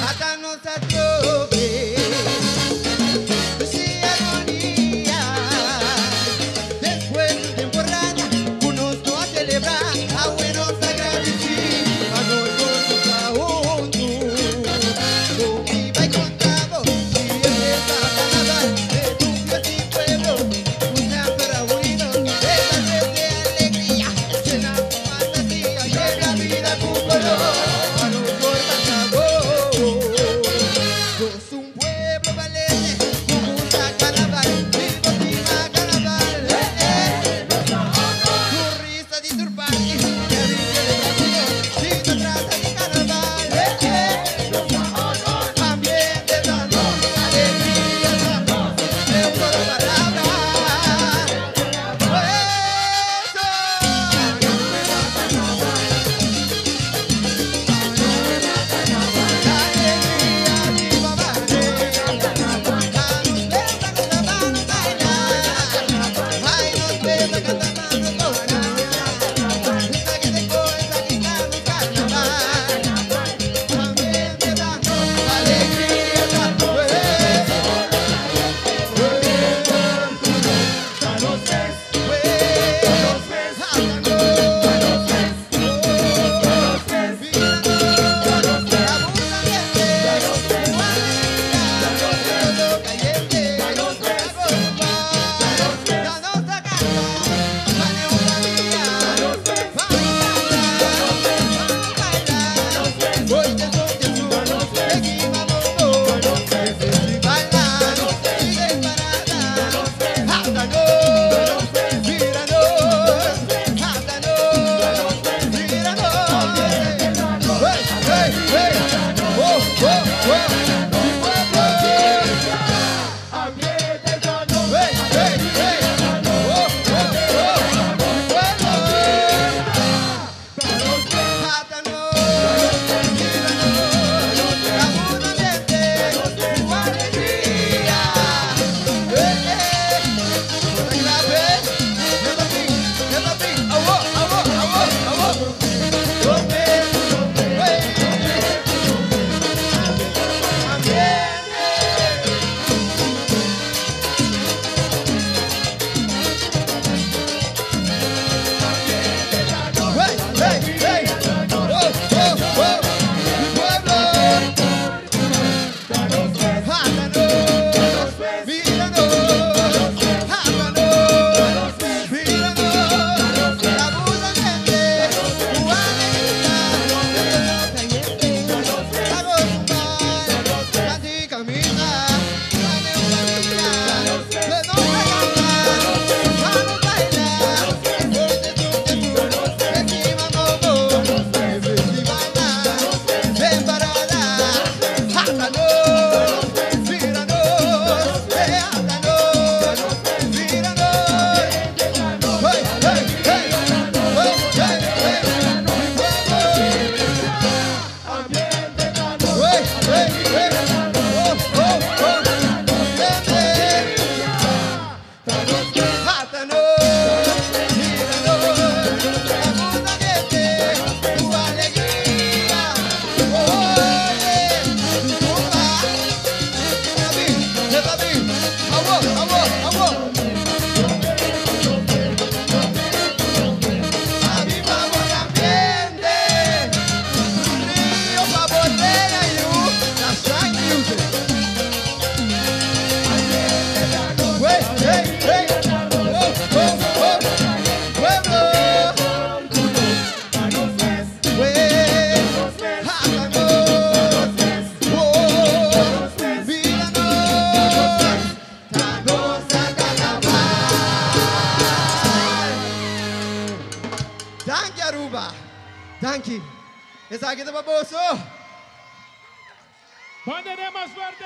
hasta nos atrope. Sí, armonía. Después de un tiempo rana, unos no a celebrar, a buenos agradecer, a nos por su junto. No viva y contamos, y empieza a carnaval de tu fiesta y pueblo. Un santo reunido, de tardes de alegría, llena tu fantasía, llena vida tu color. A nos por sos un pueblo valiente, con gusta carnaval, vivo clima carnaval. Tu risa disturbante, que rinde de Brasil, si te trata de carnaval. Ambiente dando alegría, dando de una palabra. Danke. Jetzt sage ich aber so. Ponderemos fuerte